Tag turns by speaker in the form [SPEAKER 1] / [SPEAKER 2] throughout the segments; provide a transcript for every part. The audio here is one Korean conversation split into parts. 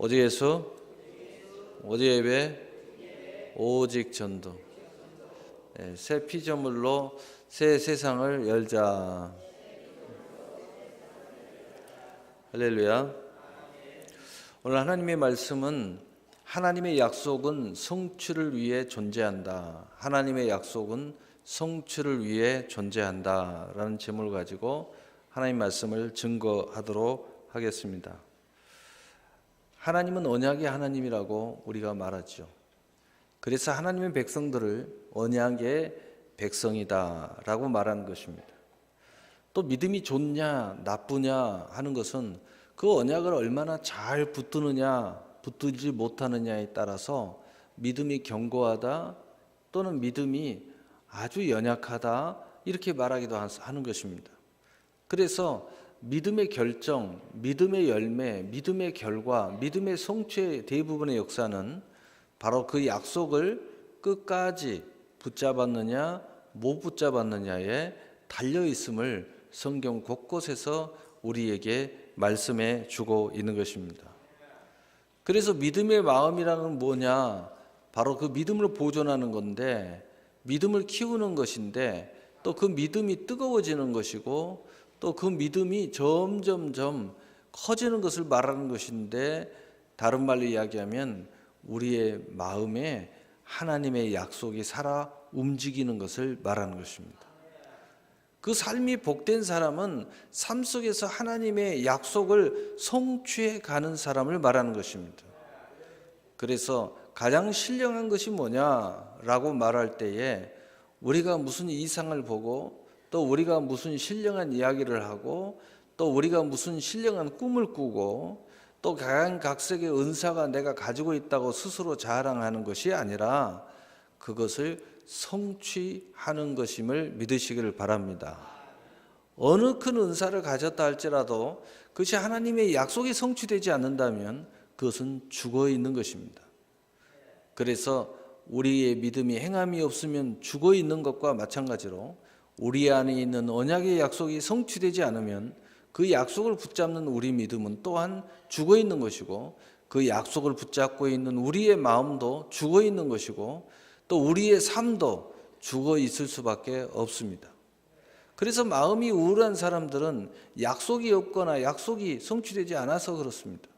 [SPEAKER 1] 오직 예수, 오직 예배, 오직 전도. 새 피조물로 새 세상을 열자. 할렐루야. 오늘 하나님의 말씀은 하나님의 약속은 성취를 위해 존재한다. 하나님의 약속은 성취를 위해 존재한다 라는 제목을 가지고 하나님 말씀을 증거하도록 하겠습니다. 하나님은 언약의 하나님이라고 우리가 말하죠. 그래서 하나님의 백성들을 언약의 백성이다 라고 말하는 것입니다. 또 믿음이 좋냐 나쁘냐 하는 것은 그 언약을 얼마나 잘 붙드느냐 붙들지 못하느냐에 따라서 믿음이 견고하다 또는 믿음이 아주 연약하다 이렇게 말하기도 하는 것입니다. 그래서 믿음의 결정, 믿음의 열매, 믿음의 결과, 믿음의 성취의 대부분의 역사는 바로 그 약속을 끝까지 붙잡았느냐 못 붙잡았느냐에 달려있음을 성경 곳곳에서 우리에게 말씀해 주고 있는 것입니다. 그래서 믿음의 마음이라는 뭐냐? 바로 그 믿음을 보존하는 건데, 믿음을 키우는 것인데, 또 그 믿음이 뜨거워지는 것이고 또 그 믿음이 점점점 커지는 것을 말하는 것인데, 다른 말로 이야기하면 우리의 마음에 하나님의 약속이 살아 움직이는 것을 말하는 것입니다. 그 삶이 복된 사람은 삶 속에서 하나님의 약속을 성취해 가는 사람을 말하는 것입니다. 그래서 가장 신령한 것이 뭐냐라고 말할 때에 우리가 무슨 이상을 보고 또 우리가 무슨 신령한 이야기를 하고 또 우리가 무슨 신령한 꿈을 꾸고 또 각양각색의 은사가 내가 가지고 있다고 스스로 자랑하는 것이 아니라 그것을 성취하는 것임을 믿으시기를 바랍니다. 어느 큰 은사를 가졌다 할지라도 그것이 하나님의 약속이 성취되지 않는다면 그것은 죽어 있는 것입니다. 그래서 우리의 믿음이 행함이 없으면 죽어 있는 것과 마찬가지로 우리 안에 있는 언약의 약속이 성취되지 않으면 그 약속을 붙잡는 우리 믿음은 또한 죽어 있는 것이고 그 약속을 붙잡고 있는 우리의 마음도 죽어 있는 것이고 또 우리의 삶도 죽어 있을 수밖에 없습니다. 그래서 마음이 우울한 사람들은 약속이 없거나 약속이 성취되지 않아서 그렇습니다.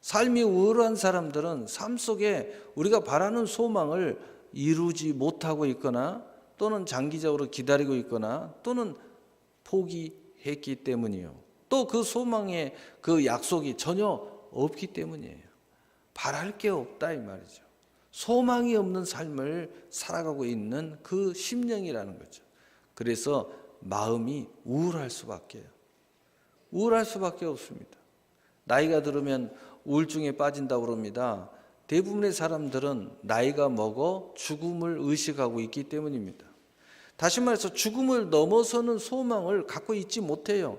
[SPEAKER 1] 삶이 우울한 사람들은 삶 속에 우리가 바라는 소망을 이루지 못하고 있거나 또는 장기적으로 기다리고 있거나 또는 포기했기 때문이요. 또 그 소망에 그 약속이 전혀 없기 때문이에요. 바랄 게 없다 이 말이죠. 소망이 없는 삶을 살아가고 있는 그 심령이라는 거죠. 그래서 마음이 우울할 수밖에 없습니다. 나이가 들으면 우울증에 빠진다고 그럽니다. 대부분의 사람들은 나이가 먹어 죽음을 의식하고 있기 때문입니다. 다시 말해서 죽음을 넘어서는 소망을 갖고 있지 못해요.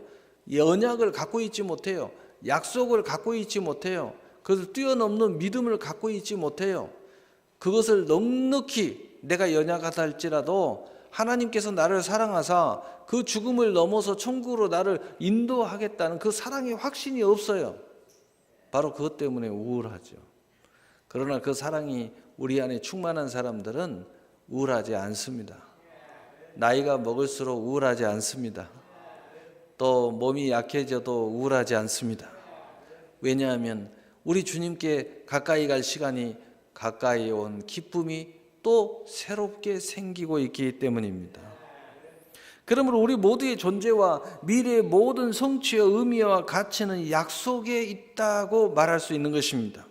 [SPEAKER 1] 언약을 갖고 있지 못해요. 약속을 갖고 있지 못해요. 그것을 뛰어넘는 믿음을 갖고 있지 못해요. 그것을 넉넉히 내가 연약하다 할지라도 하나님께서 나를 사랑하사 그 죽음을 넘어서 천국으로 나를 인도하겠다는 그 사랑의 확신이 없어요. 바로 그것 때문에 우울하죠. 그러나 그 사랑이 우리 안에 충만한 사람들은 우울하지 않습니다. 나이가 먹을수록 우울하지 않습니다. 또 몸이 약해져도 우울하지 않습니다. 왜냐하면 우리 주님께 가까이 갈 시간이 가까이 온 기쁨이 또 새롭게 생기고 있기 때문입니다. 그러므로 우리 모두의 존재와 미래의 모든 성취의 의미와 가치는 약속에 있다고 말할 수 있는 것입니다.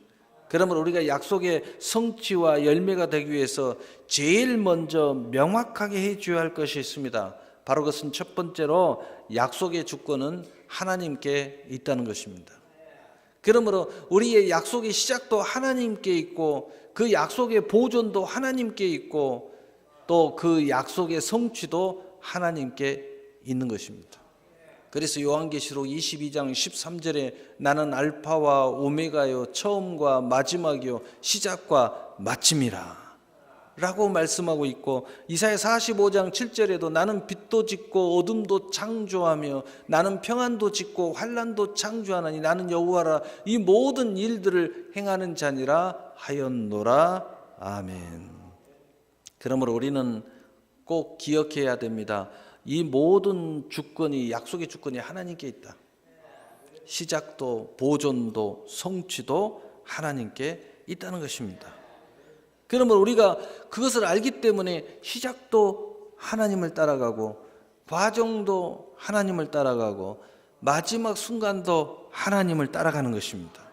[SPEAKER 1] 그러므로 우리가 약속의 성취와 열매가 되기 위해서 제일 먼저 명확하게 해줘야 할 것이 있습니다. 바로 그것은 첫 번째로 약속의 주권은 하나님께 있다는 것입니다. 그러므로 우리의 약속의 시작도 하나님께 있고 그 약속의 보존도 하나님께 있고 또 그 약속의 성취도 하나님께 있는 것입니다. 그래서 요한계시록 22장 13절에 나는 알파와 오메가요 처음과 마지막이요 시작과 마침이라. 라고 말씀하고 있고, 이사야 45장 7절에도 나는 빛도 짓고 어둠도 창조하며 나는 평안도 짓고 환난도 창조하나니 나는 여호와라, 이 모든 일들을 행하는 자니라 하였노라. 아멘. 그러므로 우리는 꼭 기억해야 됩니다. 이 모든 주권이, 약속의 주권이 하나님께 있다. 시작도 보존도 성취도 하나님께 있다는 것입니다. 그러면 우리가 그것을 알기 때문에 시작도 하나님을 따라가고 과정도 하나님을 따라가고 마지막 순간도 하나님을 따라가는 것입니다.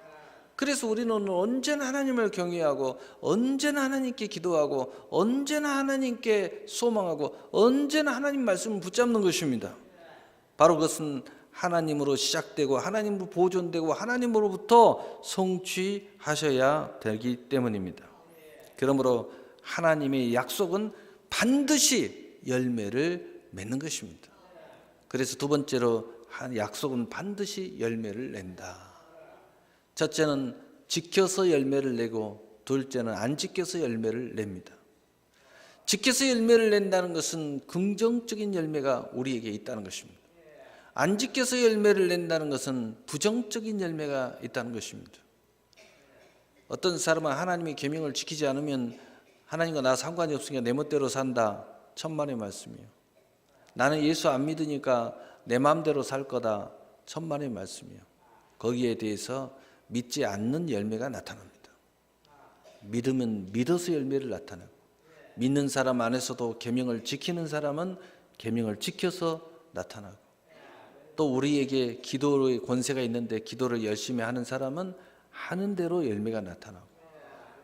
[SPEAKER 1] 그래서 우리는 언제나 하나님을 경외하고 언제나 하나님께 기도하고 언제나 하나님께 소망하고 언제나 하나님 말씀을 붙잡는 것입니다. 바로 그것은 하나님으로 시작되고 하나님으로 보존되고 하나님으로부터 성취하셔야 되기 때문입니다. 그러므로 하나님의 약속은 반드시 열매를 맺는 것입니다. 그래서 두 번째로 약속은 반드시 열매를 낸다. 첫째는 지켜서 열매를 내고 둘째는 안 지켜서 열매를 냅니다. 지켜서 열매를 낸다는 것은 긍정적인 열매가 우리에게 있다는 것입니다. 안 지켜서 열매를 낸다는 것은 부정적인 열매가 있다는 것입니다. 어떤 사람은 하나님의 계명을 지키지 않으면 하나님과 나 상관이 없으니까 내 멋대로 산다. 천만의 말씀이에요. 나는 예수 안 믿으니까 내 마음대로 살 거다. 천만의 말씀이에요. 거기에 대해서 믿지 않는 열매가 나타납니다. 믿으면 믿어서 열매를 나타내고, 믿는 사람 안에서도 계명을 지키는 사람은 계명을 지켜서 나타나고, 또 우리에게 기도의 권세가 있는데 기도를 열심히 하는 사람은 하는 대로 열매가 나타나고,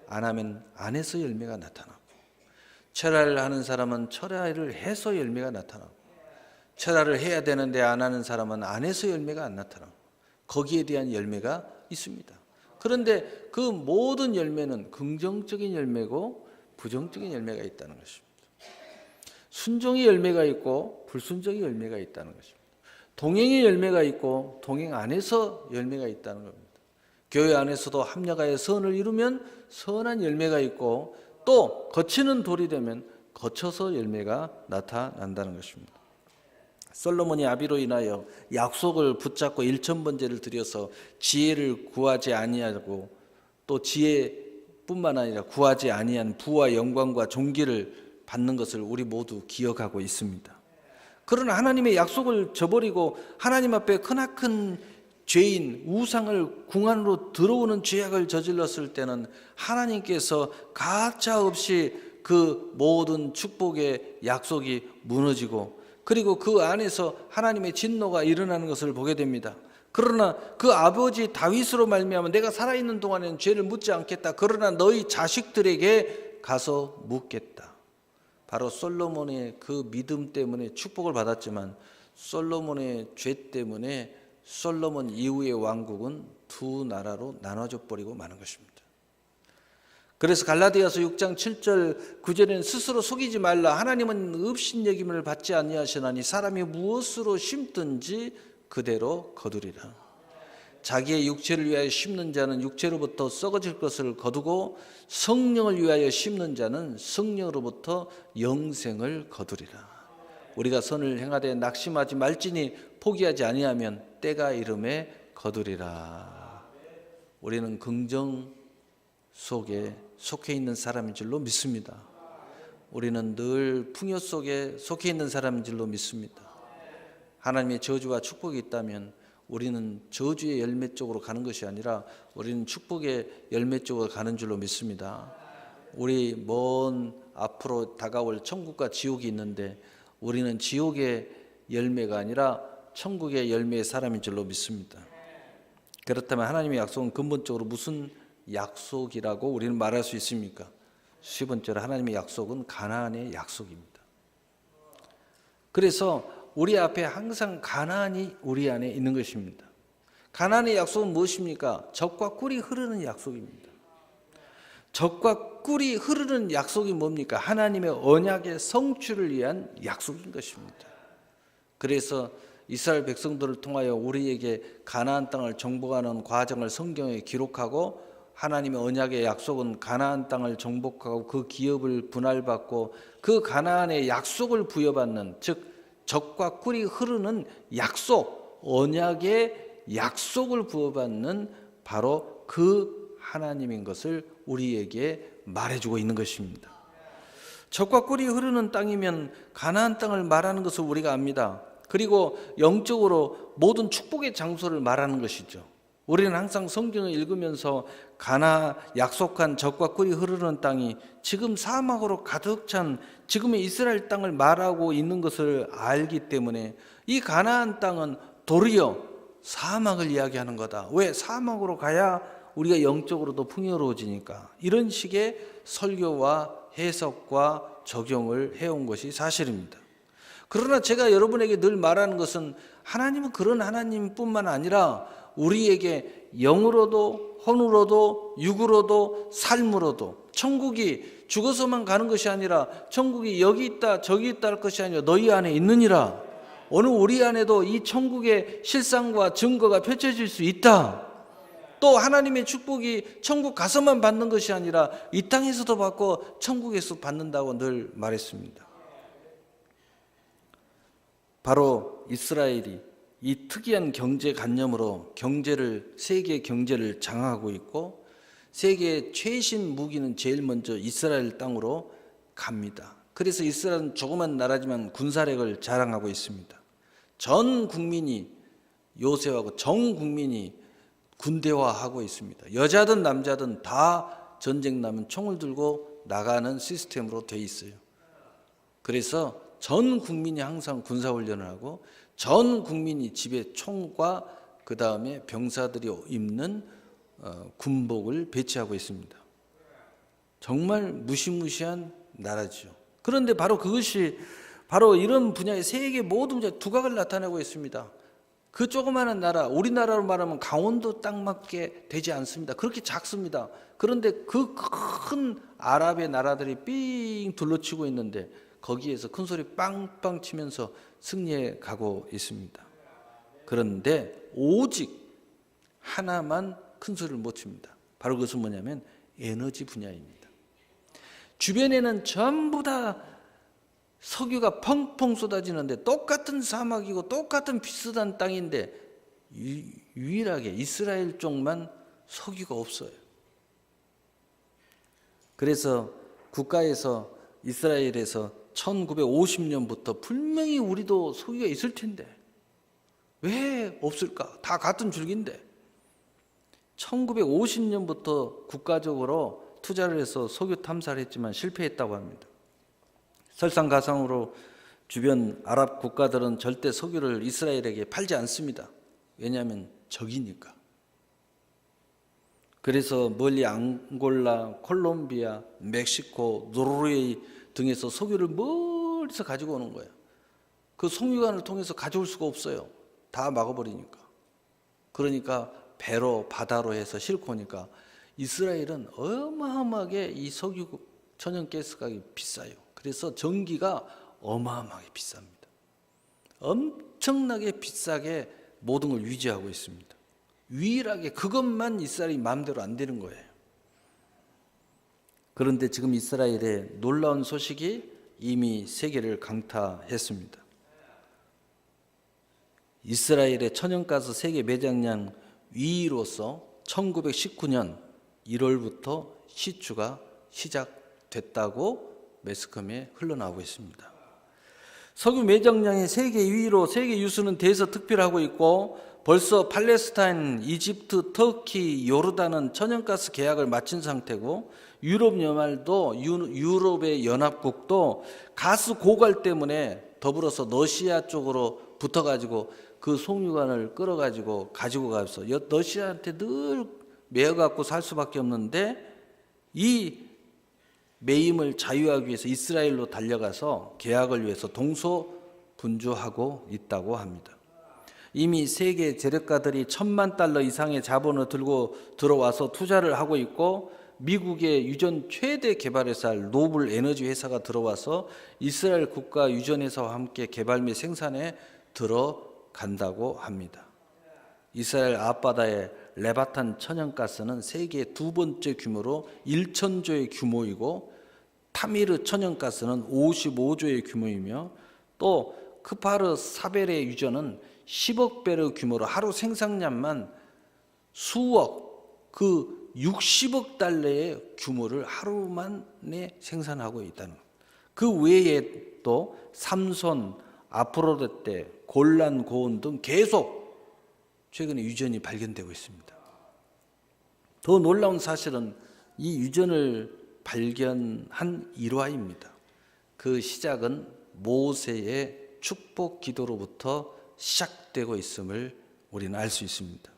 [SPEAKER 1] 안 하면 안 해서 열매가 나타나고, 철야를 하는 사람은 철야를 해서 열매가 나타나고, 철야를 해야 되는데 안 하는 사람은 안 해서 열매가 안 나타나고, 거기에 대한 열매가 있습니다. 그런데 그 모든 열매는 긍정적인 열매고 부정적인 열매가 있다는 것입니다. 순종의 열매가 있고 불순종의 열매가 있다는 것입니다. 동행의 열매가 있고 동행 안에서 열매가 있다는 겁니다. 교회 안에서도 합력하여 선을 이루면 선한 열매가 있고, 또 거치는 돌이 되면 거쳐서 열매가 나타난다는 것입니다. 솔로몬이 아비로 인하여 약속을 붙잡고 일천번제를 드려서 지혜를 구하지 아니하고, 또 지혜뿐만 아니라 구하지 아니한 부와 영광과 존귀를 받는 것을 우리 모두 기억하고 있습니다. 그러나 하나님의 약속을 저버리고 하나님 앞에 크나큰 죄인, 우상을 궁안으로 들어오는 죄악을 저질렀을 때는 하나님께서 가차없이 그 모든 축복의 약속이 무너지고, 그리고 그 안에서 하나님의 진노가 일어나는 것을 보게 됩니다. 그러나 그 아버지 다윗으로 말미암아 내가 살아있는 동안에는 죄를 묻지 않겠다. 그러나 너희 자식들에게 가서 묻겠다. 바로 솔로몬의 그 믿음 때문에 축복을 받았지만, 솔로몬의 죄 때문에 솔로몬 이후의 왕국은 두 나라로 나눠져 버리고 마는 것입니다. 그래서 갈라디아서 6장 7절 9절에는 스스로 속이지 말라. 하나님은 업신여김을 받지 아니하시나니 사람이 무엇으로 심든지 그대로 거두리라. 자기의 육체를 위하여 심는 자는 육체로부터 썩어질 것을 거두고 성령을 위하여 심는 자는 성령으로부터 영생을 거두리라. 우리가 선을 행하되 낙심하지 말지니 포기하지 아니하면 때가 이름에 거두리라. 우리는 긍정 속에 속해 있는 사람인 줄로 믿습니다. 우리는 늘 풍요 속에 속해 있는 사람인 줄로 믿습니다. 하나님의 저주와 축복이 있다면 우리는 저주의 열매 쪽으로 가는 것이 아니라 우리는 축복의 열매 쪽으로 가는 줄로 믿습니다. 우리 먼 앞으로 다가올 천국과 지옥이 있는데 우리는 지옥의 열매가 아니라 천국의 열매의 사람인 줄로 믿습니다. 그렇다면 하나님의 약속은 근본적으로 무슨 약속이라고 우리는 말할 수 있습니까? 10번째로 하나님의 약속은 가나안의 약속입니다. 그래서 우리 앞에 항상 가나안이 우리 안에 있는 것입니다. 가나안의 약속은 무엇입니까? 젖과 꿀이 흐르는 약속입니다. 젖과 꿀이 흐르는 약속이 뭡니까? 하나님의 언약의 성취를 위한 약속인 것입니다. 그래서 이스라엘 백성들을 통하여 우리에게 가나안 땅을 정복하는 과정을 성경에 기록하고 하나님의 언약의 약속은 가나안 땅을 정복하고 그 기업을 분할받고 그 가나안의 약속을 부여받는, 즉 젖과 꿀이 흐르는 약속, 언약의 약속을 부여받는 바로 그 하나님인 것을 우리에게 말해주고 있는 것입니다. 젖과 꿀이 흐르는 땅이면 가나안 땅을 말하는 것을 우리가 압니다. 그리고 영적으로 모든 축복의 장소를 말하는 것이죠. 우리는 항상 성경을 읽으면서 약속한 젖과 꿀이 흐르는 땅이 지금 사막으로 가득 찬 지금의 이스라엘 땅을 말하고 있는 것을 알기 때문에 이 가나안 땅은 도리어 사막을 이야기하는 거다. 왜? 사막으로 가야 우리가 영적으로도 풍요로워지니까. 이런 식의 설교와 해석과 적용을 해온 것이 사실입니다. 그러나 제가 여러분에게 늘 말하는 것은 하나님은 그런 하나님뿐만 아니라 우리에게 영으로도 혼으로도 육으로도 삶으로도 천국이 죽어서만 가는 것이 아니라 천국이 여기 있다 저기 있다 할 것이 아니라 너희 안에 있느니라. 오늘 우리 안에도 이 천국의 실상과 증거가 펼쳐질 수 있다. 또 하나님의 축복이 천국 가서만 받는 것이 아니라 이 땅에서도 받고 천국에서 받는다고 늘 말했습니다. 바로 이스라엘이 이 특이한 경제관념으로 세계 경제를 장악하고 있고 세계의 최신 무기는 제일 먼저 이스라엘 땅으로 갑니다. 그래서 이스라엘은 조그만 나라지만 군사력을 자랑하고 있습니다. 전 국민이 요새하고 전 국민이 군대화하고 있습니다. 여자든 남자든 다 전쟁 나면 총을 들고 나가는 시스템으로 돼 있어요. 그래서 전 국민이 항상 군사훈련을 하고 전 국민이 집에 총과 그 다음에 병사들이 입는 군복을 배치하고 있습니다. 정말 무시무시한 나라죠. 그런데 바로 그것이 바로 이런 분야의 세계 모든 분야 두각을 나타내고 있습니다. 그 조그마한 나라, 우리나라로 말하면 강원도 땅밖에 되지 않습니다. 그렇게 작습니다. 그런데 그 큰 아랍의 나라들이 삥 둘러치고 있는데 거기에서 큰 소리 빵빵 치면서 승리해 가고 있습니다. 그런데 오직 하나만 큰 소리를 못 칩니다. 바로 그것은 뭐냐면 에너지 분야입니다. 주변에는 전부 다 석유가 펑펑 쏟아지는데 똑같은 사막이고 똑같은 비슷한 땅인데 유일하게 이스라엘 쪽만 석유가 없어요. 그래서 국가에서 이스라엘에서 1950년부터 분명히 우리도 석유가 있을 텐데 왜 없을까? 다 같은 줄기인데 1950년부터 국가적으로 투자를 해서 석유 탐사를 했지만 실패했다고 합니다. 설상가상으로 주변 아랍 국가들은 절대 석유를 이스라엘에게 팔지 않습니다. 왜냐하면 적이니까. 그래서 멀리 앙골라, 콜롬비아, 멕시코, 노르웨이 등에서 석유를 멀리서 가지고 오는 거예요. 그 송유관을 통해서 가져올 수가 없어요. 다 막아버리니까. 그러니까 배로 바다로 해서 싣고 오니까 이스라엘은 어마어마하게 이 석유 천연가스 가격이 비싸요. 그래서 전기가 어마어마하게 비쌉니다. 엄청나게 비싸게 모든 걸 유지하고 있습니다. 유일하게 그것만 이스라엘이 마음대로 안 되는 거예요. 그런데 지금 이스라엘의 놀라운 소식이 이미 세계를 강타했습니다. 이스라엘의 천연가스 세계 매장량 위로서 1919년 1월부터 시추가 시작됐다고 매스컴에 흘러나오고 있습니다. 석유 매장량의 세계 2위로 세계 유수는 대서특필하고 있고 벌써 팔레스타인, 이집트, 터키, 요르단은 천연가스 계약을 마친 상태고 유럽 연말도 유럽의 연합국도 가스 고갈 때문에 더불어서 러시아 쪽으로 붙어가지고 그 송유관을 끌어가지고 가지고 가서 러시아한테 늘 매어갖고 살 수밖에 없는데 이 매임을 자유하기 위해서 이스라엘로 달려가서 계약을 위해서 동서분주하고 있다고 합니다. 이미 세계 재력가들이 $10,000,000,000 이상의 자본을 들고 들어와서 투자를 하고 있고 미국의 유전 최대 개발회사 노블 에너지 회사가 들어와서 이스라엘 국가 유전회사와 함께 개발 및 생산에 들어간다고 합니다. 이스라엘 앞바다의 레바탄 천연가스는 세계 두 번째 규모로 1,000조의 규모이고 타미르 천연가스는 55조의 규모이며 또 크파르 사벨의 유전은 10억 배의 규모로 하루 생산량만 수억, 그 60억 달러의 규모를 하루만에 생산하고 있다는 것. 그 외에 또 삼손, 아프로데테, 골란 고온 등 계속 최근에 유전이 발견되고 있습니다. 더 놀라운 사실은 이 유전을 발견한 일화입니다. 그 시작은 모세의 축복 기도로부터 시작되고 있음을 우리는 알 수 있습니다.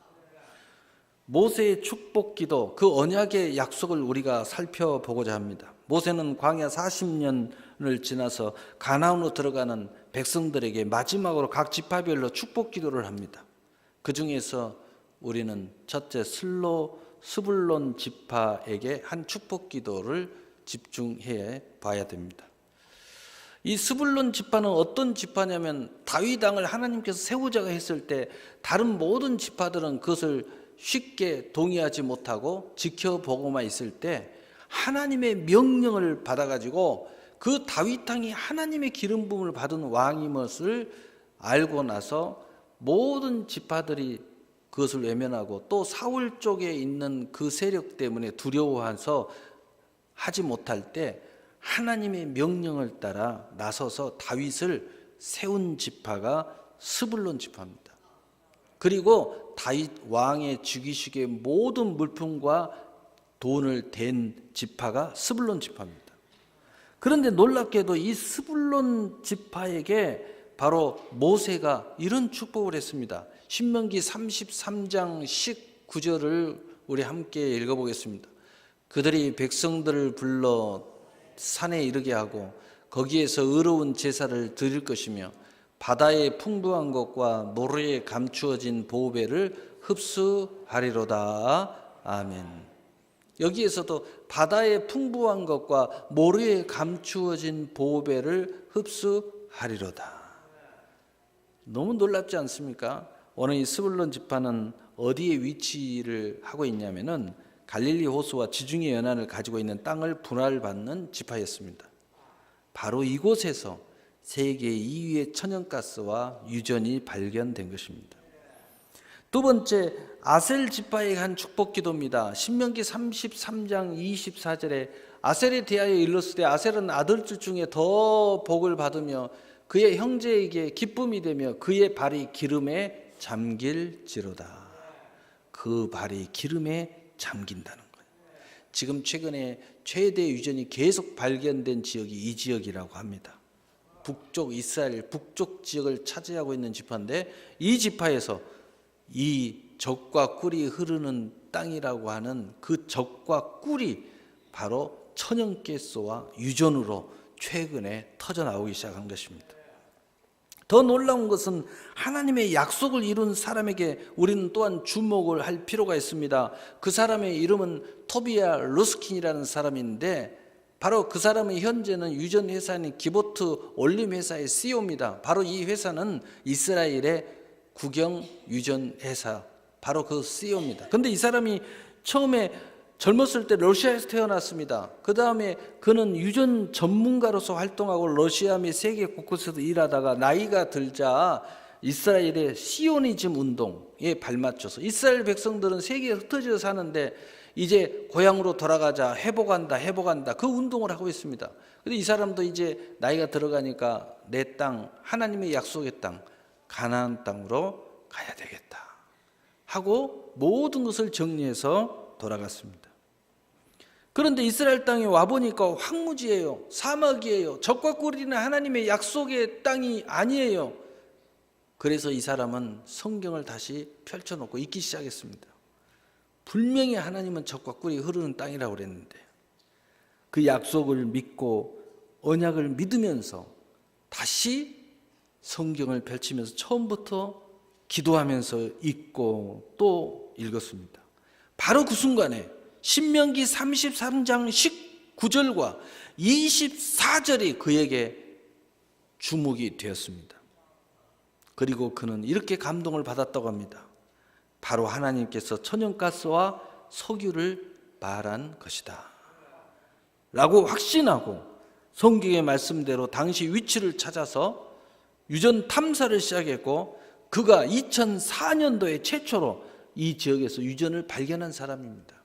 [SPEAKER 1] 모세의 축복 기도, 그 언약의 약속을 우리가 살펴보고자 합니다. 모세는 광야 40년을 지나서 가나안으로 들어가는 백성들에게 마지막으로 각 지파별로 축복 기도를 합니다. 그 중에서 우리는 첫째 스불론 지파에게 한 축복 기도를 집중해 봐야 됩니다. 이 스불론 지파는 어떤 지파냐면 다윗 왕을 하나님께서 세우자고 했을 때 다른 모든 지파들은 그것을 쉽게 동의하지 못하고 지켜보고만 있을 때 하나님의 명령을 받아가지고 그 다윗 왕이 하나님의 기름 부음을 받은 왕인 것을 알고 나서 모든 지파들이 그것을 외면하고 또 사울 쪽에 있는 그 세력 때문에 두려워해서 하지 못할 때 하나님의 명령을 따라 나서서 다윗을 세운 지파가 스불론 지파입니다. 그리고 다윗 왕의 즉위식의 모든 물품과 돈을 댄 지파가 스불론 지파입니다. 그런데 놀랍게도 이 스불론 지파에게 바로 모세가 이런 축복을 했습니다. 신명기 33장 19절을 우리 함께 읽어보겠습니다. 그들이 백성들을 불러 산에 이르게 하고 거기에서 의로운 제사를 드릴 것이며 바다의 풍부한 것과 모래에 감추어진 보배를 흡수하리로다. 아멘. 여기에서도 바다의 풍부한 것과 모래에 감추어진 보배를 흡수하리로다. 너무 놀랍지 않습니까? 오늘 이 스불론 지파는 어디에 위치를 하고 있냐면은 갈릴리 호수와 지중해 연안을 가지고 있는 땅을 분할받는 지파였습니다. 바로 이곳에서 세계 2위의 천연가스와 유전이 발견된 것입니다. 두 번째, 아셀 지파에게 한 축복 기도입니다. 신명기 33장 24절에 아셀에 대하여 일렀으되 아셀은 아들들 중에 더 복을 받으며 그의 형제에게 기쁨이 되며 그의 발이 기름에 잠길지로다. 그 발이 기름에 잠긴다는 거예요. 지금 최근에 최대 유전이 계속 발견된 지역이 이 지역이라고 합니다. 북쪽 이스라엘 북쪽 지역을 차지하고 있는 지파인데 이 지파에서 이 젖과 꿀이 흐르는 땅이라고 하는 그 젖과 꿀이 바로 천연가스와 유전으로 최근에 터져나오기 시작한 것입니다. 더 놀라운 것은 하나님의 약속을 이룬 사람에게 우리는 또한 주목을 할 필요가 있습니다. 그 사람의 이름은 토비아 루스킨이라는 사람인데 바로 그 사람은 현재는 유전 회사인 기보트 올림 회사의 CEO입니다. 바로 이 회사는 이스라엘의 국영 유전 회사 바로 그 CEO입니다. 그런데 이 사람이 처음에 젊었을 때 러시아에서 태어났습니다. 그 다음에 그는 유전 전문가로서 활동하고 러시아 및 세계 곳곳에서 일하다가 나이가 들자 이스라엘의 시오니즘 운동에 발맞춰서 이스라엘 백성들은 세계에 흩어져 사는데 이제 고향으로 돌아가자, 회복한다 그 운동을 하고 있습니다. 근데 이 사람도 이제 나이가 들어가니까 내 땅, 하나님의 약속의 땅, 가나안 땅으로 가야 되겠다 하고 모든 것을 정리해서 돌아갔습니다. 그런데 이스라엘 땅에 와보니까 황무지예요. 사막이에요. 젖과 꿀이는 하나님의 약속의 땅이 아니에요. 그래서 이 사람은 성경을 다시 펼쳐놓고 읽기 시작했습니다. 분명히 하나님은 젖과 꿀이 흐르는 땅이라고 그랬는데 그 약속을 믿고 언약을 믿으면서 다시 성경을 펼치면서 처음부터 기도하면서 읽고 또 읽었습니다. 바로 그 순간에 신명기 33장 19절과 24절이 그에게 주목이 되었습니다. 그리고 그는 이렇게 감동을 받았다고 합니다. 바로 하나님께서 천연가스와 석유를 말한 것이다 라고 확신하고 성경의 말씀대로 당시 위치를 찾아서 유전 탐사를 시작했고, 그가 2004년도에 최초로 이 지역에서 유전을 발견한 사람입니다.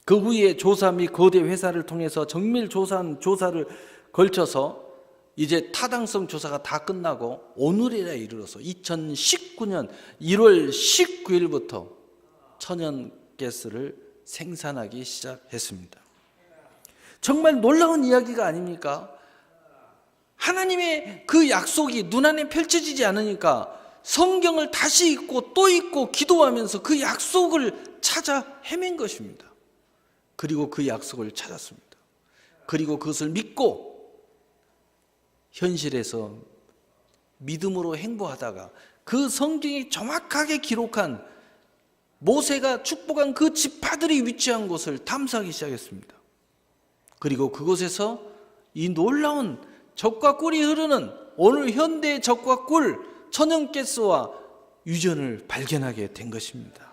[SPEAKER 1] 그 후에 조사 및 거대 회사를 통해서 정밀 조사를 걸쳐서 이제 타당성 조사가 다 끝나고 오늘에 이르러서 2019년 1월 19일부터 천연가스를 생산하기 시작했습니다. 정말 놀라운 이야기가 아닙니까? 하나님의 그 약속이 눈안에 펼쳐지지 않으니까 성경을 다시 읽고 또 읽고 기도하면서 그 약속을 찾아 헤맨 것입니다. 그리고 그 약속을 찾았습니다. 그리고 그것을 믿고 현실에서 믿음으로 행보하다가 그 성경이 정확하게 기록한 모세가 축복한 그 지파들이 위치한 곳을 탐사하기 시작했습니다. 그리고 그곳에서 이 놀라운 젖과 꿀이 흐르는 오늘 현대의 젖과 꿀, 천연가스와 유전을 발견하게 된 것입니다.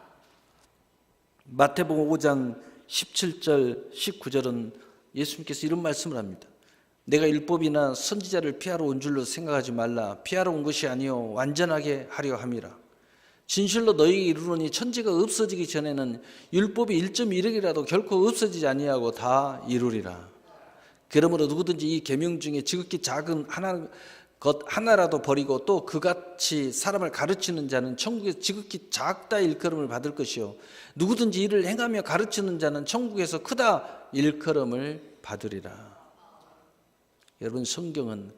[SPEAKER 1] 마태복음 5장 17절 19절은 예수님께서 이런 말씀을 합니다. 내가 율법이나 선지자를 피하러 온 줄로 생각하지 말라. 피하러 온 것이 아니요 완전하게 하려 함이라. 진실로 너희에게 이르노니 천지가 없어지기 전에는 율법이 1.1억이라도 결코 없어지지 아니하고 다 이루리라. 그러므로 누구든지 이 계명 중에 지극히 작은 것 하나라도 버리고 또 그같이 사람을 가르치는 자는 천국에서 지극히 작다 일컬음을 받을 것이요 누구든지 이를 행하며 가르치는 자는 천국에서 크다 일컬음을 받으리라. 여러분, 성경은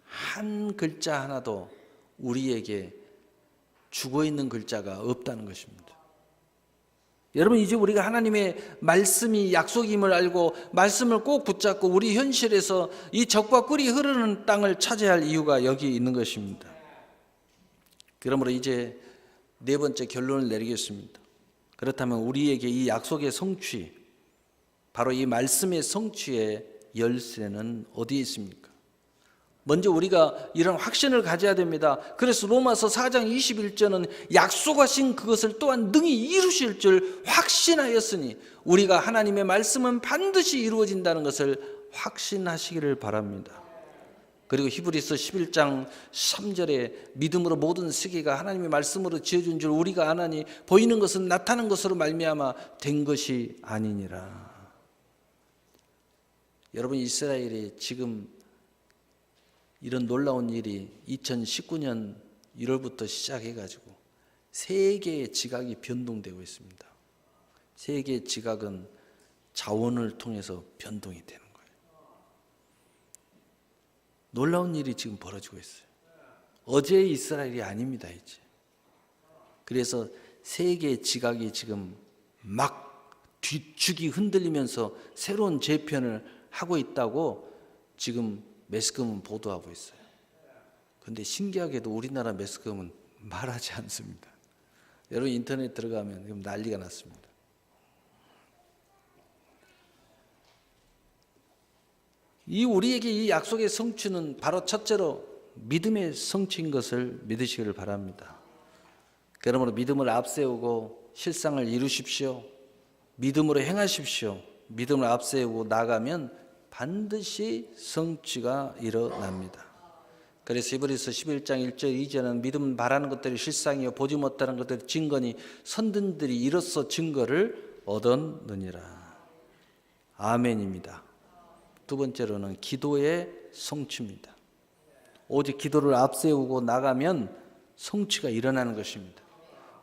[SPEAKER 1] 한 글자 하나도 우리에게 죽어있는 글자가 없다는 것입니다. 여러분, 이제 우리가 하나님의 말씀이 약속임을 알고 말씀을 꼭 붙잡고 우리 현실에서 이 젖과 꿀이 흐르는 땅을 차지할 이유가 여기 있는 것입니다. 그러므로 이제 네 번째 결론을 내리겠습니다. 그렇다면 우리에게 이 약속의 성취, 바로 이 말씀의 성취의 열쇠는 어디에 있습니까? 먼저 우리가 이런 확신을 가져야 됩니다. 그래서 로마서 4장 21절은 약속하신 그것을 또한 능히 이루실 줄 확신하였으니 우리가 하나님의 말씀은 반드시 이루어진다는 것을 확신하시기를 바랍니다. 그리고 히브리서 11장 3절에 믿음으로 모든 세계가 하나님의 말씀으로 지어준 줄 우리가 아나니 보이는 것은 나타난 것으로 말미암아 된 것이 아니니라. 여러분, 이스라엘이 지금 이런 놀라운 일이 2019년 1월부터 시작해가지고 세 개의 지각이 변동되고 있습니다. 세 개의 지각은 자원을 통해서 변동이 되는 거예요. 놀라운 일이 지금 벌어지고 있어요. 어제의 이스라엘이 아닙니다, 이제. 그래서 세 개의 지각이 지금 막 뒤축이 흔들리면서 새로운 재편을 하고 있다고 지금 매스컴은 보도하고 있어요. 그런데 신기하게도 우리나라 매스컴은 말하지 않습니다. 여러분, 인터넷 들어가면 난리가 났습니다. 우리에게 이 약속의 성취는 바로 첫째로 믿음의 성취인 것을 믿으시기를 바랍니다. 그러므로 믿음을 앞세우고 실상을 이루십시오. 믿음으로 행하십시오. 믿음을 앞세우고 나가면 반드시 성취가 일어납니다. 그래서 히브리서 11장 1절 2절은 믿음은 바라는 것들이 실상이요 보지 못하는 것들이 증거니 선든들이 이로써 증거를 얻었느니라. 아멘입니다. 두 번째로는 기도의 성취입니다. 오직 기도를 앞세우고 나가면 성취가 일어나는 것입니다.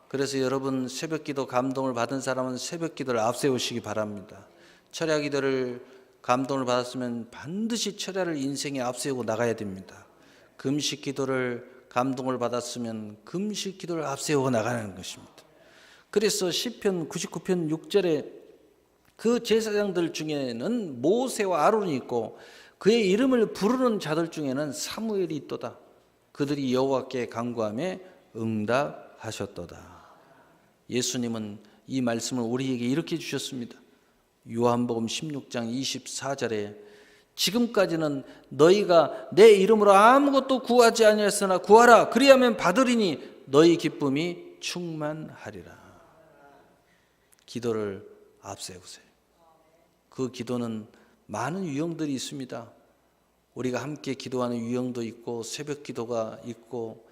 [SPEAKER 1] 그래서 여러분, 새벽기도 감동을 받은 사람은 새벽기도를 앞세우시기 바랍니다. 철야기도를 감동을 받았으면 반드시 철야를 인생에 앞세우고 나가야 됩니다. 금식기도를 감동을 받았으면 금식기도를 앞세우고 나가는 것입니다. 그래서 시편 99편 6절에 그 제사장들 중에는 모세와 아론이 있고 그의 이름을 부르는 자들 중에는 사무엘이 있도다. 그들이 여호와께 간구하며 응답하셨도다. 예수님은 이 말씀을 우리에게 이렇게 주셨습니다. 요한복음 16장 24절에 지금까지는 너희가 내 이름으로 아무것도 구하지 아니하였으나 구하라 그리하면 받으리니 너희 기쁨이 충만하리라. 기도를 앞세우세요. 그 기도는 많은 유형들이 있습니다. 우리가 함께 기도하는 유형도 있고 새벽 기도가 있고,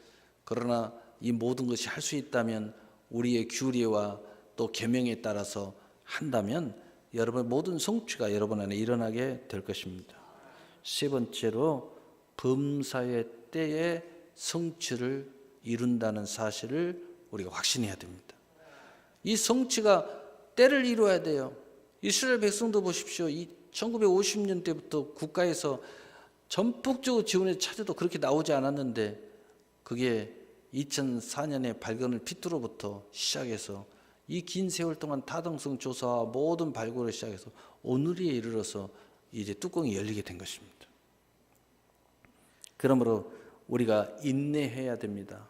[SPEAKER 1] 그러나 이 모든 것이 할 수 있다면 우리의 규례와 또 계명에 따라서 한다면 여러분의 모든 성취가 여러분 안에 일어나게 될 것입니다. 세 번째로 범사의 때에 성취를 이룬다는 사실을 우리가 확신해야 됩니다. 이 성취가 때를 이루어야 돼요. 이스라엘 백성도 보십시오. 1950년대부터 국가에서 전폭적으로 지원을 찾아도 그렇게 나오지 않았는데, 그게 2004년에 발견을 핏두로부터 시작해서 이 긴 세월 동안 타당성 조사와 모든 발굴을 시작해서 오늘에 이르러서 이제 뚜껑이 열리게 된 것입니다. 그러므로 우리가 인내해야 됩니다.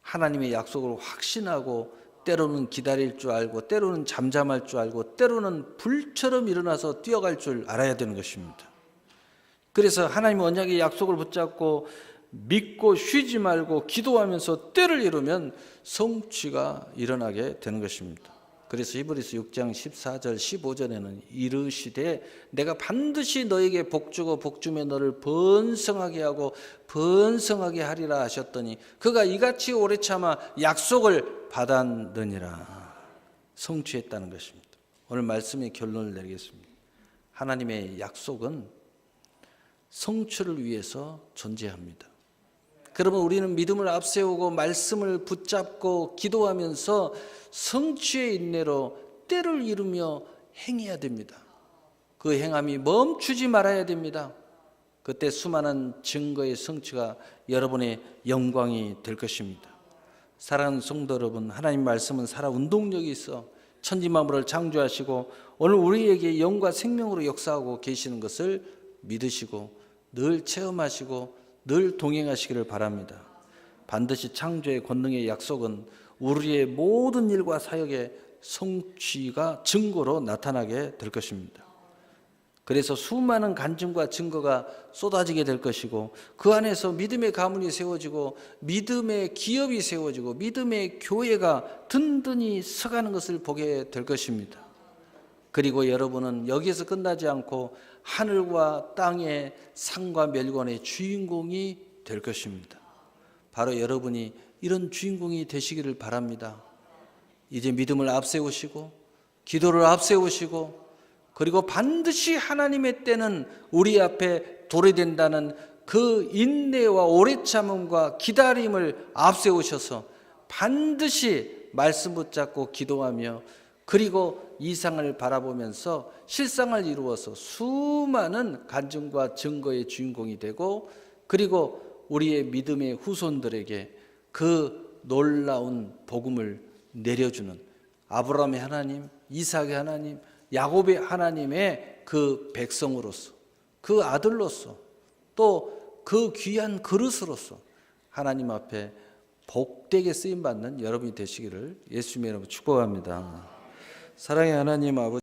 [SPEAKER 1] 하나님의 약속을 확신하고, 때로는 기다릴 줄 알고, 때로는 잠잠할 줄 알고, 때로는 불처럼 일어나서 뛰어갈 줄 알아야 되는 것입니다. 그래서 하나님 언약의 약속을 붙잡고 믿고 쉬지 말고 기도하면서 때를 이루면 성취가 일어나게 되는 것입니다. 그래서 히브리서 6장 14절 15절에는 이르시되 내가 반드시 너에게 복주고 복주며 너를 번성하게 하고 번성하게 하리라 하셨더니 그가 이같이 오래 참아 약속을 받았느니라. 성취했다는 것입니다. 오늘 말씀의 결론을 내리겠습니다. 하나님의 약속은 성취를 위해서 존재합니다. 그러면 우리는 믿음을 앞세우고 말씀을 붙잡고 기도하면서 성취의 인내로 때를 이루며 행해야 됩니다. 그 행함이 멈추지 말아야 됩니다. 그때 수많은 증거의 성취가 여러분의 영광이 될 것입니다. 사랑하는 성도 여러분, 하나님 말씀은 살아 운동력이 있어 천지만물을 창조하시고 오늘 우리에게 영과 생명으로 역사하고 계시는 것을 믿으시고 늘 체험하시고 늘 동행하시기를 바랍니다. 반드시 창조의 권능의 약속은 우리의 모든 일과 사역의 성취가 증거로 나타나게 될 것입니다. 그래서 수많은 간증과 증거가 쏟아지게 될 것이고 그 안에서 믿음의 가문이 세워지고 믿음의 기업이 세워지고 믿음의 교회가 든든히 서가는 것을 보게 될 것입니다. 그리고 여러분은 여기에서 끝나지 않고 하늘과 땅의 산과 멸관의 주인공이 될 것입니다. 바로 여러분이 이런 주인공이 되시기를 바랍니다. 이제 믿음을 앞세우시고 기도를 앞세우시고 그리고 반드시 하나님의 때는 우리 앞에 도래된다는 그 인내와 오래 참음과 기다림을 앞세우셔서 반드시 말씀 붙잡고 기도하며 그리고 이상을 바라보면서 실상을 이루어서 수많은 간증과 증거의 주인공이 되고 그리고 우리의 믿음의 후손들에게 그 놀라운 복음을 내려주는 아브라함의 하나님, 이삭의 하나님, 야곱의 하나님의 그 백성으로서 그 아들로서 또 그 귀한 그릇으로서 하나님 앞에 복되게 쓰임받는 여러분이 되시기를 예수님의 이름으로 축복합니다. 사랑의 하나님 아버지